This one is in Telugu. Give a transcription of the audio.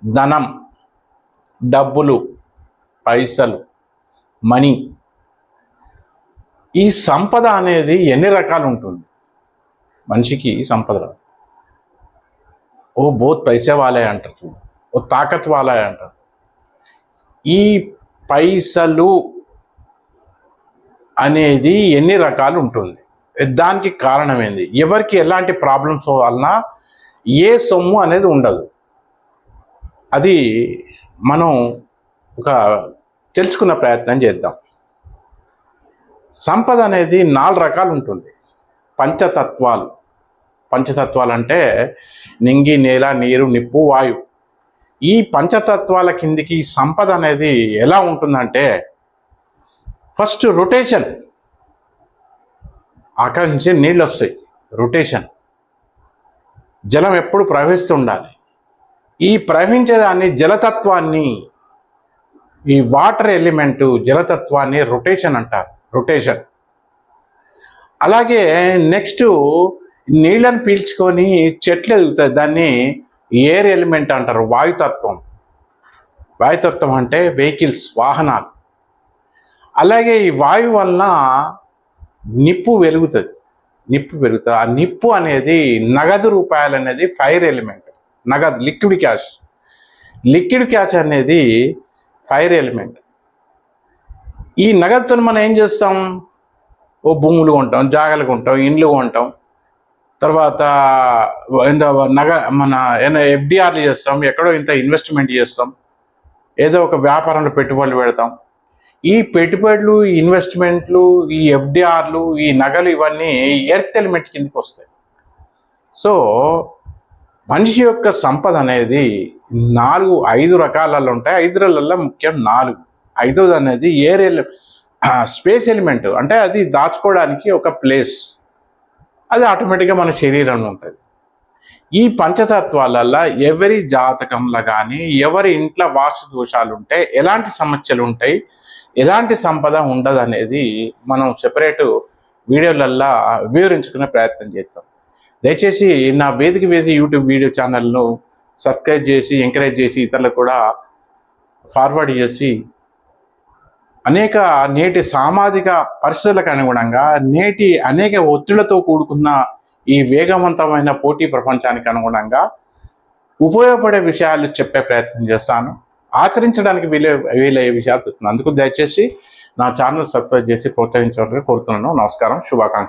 ధనం, డబ్బులు, పైసలు, మనీ. ఈ సంపద అనేది ఎన్ని రకాలు ఉంటుంది మనిషికి సంపద? ఓ బోత్ పైసే వాలే అంటారు చూడు, ఓ తాకత్ వాలే అంటారు. ఈ పైసలు అనేది ఎన్ని రకాలు ఉంటుంది? దానికి కారణం ఏంది? ఎవరికి ఎలాంటి ప్రాబ్లమ్స్ వలన ఏ సొమ్ము అనేది ఉండదు, అది మనం ఒక తెలుసుకున్న ప్రయత్నం చేద్దాం. సంపద అనేది 4 రకాలు ఉంటుంది. పంచతత్వాలు. పంచతత్వాలు అంటే నింగి, నేల, నీరు, నిప్పు, వాయువు. ఈ పంచతత్వాల కిందికి సంపద అనేది ఎలా ఉంటుందంటే, ఫస్ట్ రొటేషన్. ఆకాశం నుంచి నీళ్ళు వస్తాయి, రొటేషన్. జలం ఎప్పుడు ప్రవహిస్తూ ఉండాలి. ఈ ప్రవహించేదాన్ని జలతత్వాన్ని, ఈ వాటర్ ఎలిమెంటు జలతత్వాన్ని రొటేషన్ అంటారు, రొటేషన్. అలాగే నెక్స్ట్ నీళ్ళని పీల్చుకొని చెట్లు ఎదుగుతాయి, దాన్ని ఎయిర్ ఎలిమెంట్ అంటారు, వాయుతత్వం. వాయుతత్వం అంటే వెహికల్స్, వాహనాలు. అలాగే ఈ వాయువు వలన నిప్పు వెలుగుతుంది, నిప్పు పెరుగుతుంది. ఆ నిప్పు అనేది నగదు రూపాయలు అనేది ఫైర్ ఎలిమెంట్, నగదు, లిక్విడ్ క్యాష్. లిక్విడ్ క్యాష్ అనేది ఫైర్ ఎలిమెంట్. ఈ నగదుతో మనం ఏం చేస్తాం? ఓ భూములు కొంటాం, జాగాలు కొంటాం, ఇండ్లు కొంటాం, తర్వాత మన ఎఫ్డిఆర్లు చేస్తాం, ఎక్కడో ఇంత ఇన్వెస్ట్మెంట్ చేస్తాం, ఏదో ఒక వ్యాపారంలో పెట్టుబడులు పెడతాం. ఈ పెట్టుబడులు, ఇన్వెస్ట్మెంట్లు, ఈ ఎఫ్డిఆర్లు, ఈ నగలు, ఇవన్నీ ఎర్త్ ఎలిమెంట్ కిందకి వస్తాయి. సో మనిషి యొక్క సంపద అనేది 4-5 రకాలలో ఉంటాయి. 5లలో ముఖ్యం 4. 5ది అనేది స్పేస్ ఎలిమెంట్, అంటే అది దాచుకోవడానికి ఒక ప్లేస్, అది ఆటోమేటిక్గా మన శరీరంలో ఉంటుంది. ఈ పంచతత్వాలల్లో ఎవరి జాతకంలో కానీ ఎవరి ఇంట్లో వాస్తు దోషాలు ఉంటే ఎలాంటి సమస్యలు ఉంటాయి, ఎలాంటి సంపద ఉండదు అనేది మనం సెపరేట్ వీడియోలల్లో వివరించుకునే ప్రయత్నం చేస్తాం. దయచేసి నా వేదిక వేసి యూట్యూబ్ వీడియో ఛానల్ను సబ్స్క్రైబ్ చేసి, ఎంకరేజ్ చేసి, ఇతరులకు కూడా ఫార్వర్డ్ చేసి, అనేక నేటి సామాజిక పరిస్థితులకు అనుగుణంగా, నేటి అనేక ఒత్తిళ్లతో కూడుకున్న ఈ వేగవంతమైన పోటీ ప్రపంచానికి అనుగుణంగా ఉపయోగపడే విషయాలు చెప్పే ప్రయత్నం చేస్తాను. ఆచరించడానికి వీలయ్యే విషయాలు చెప్తున్నాను. అందుకు దయచేసి నా ఛానల్ సబ్స్క్రైబ్ చేసి ప్రోత్సహించాలని కోరుతున్నాను. నమస్కారం, శుభాకాంక్షలు.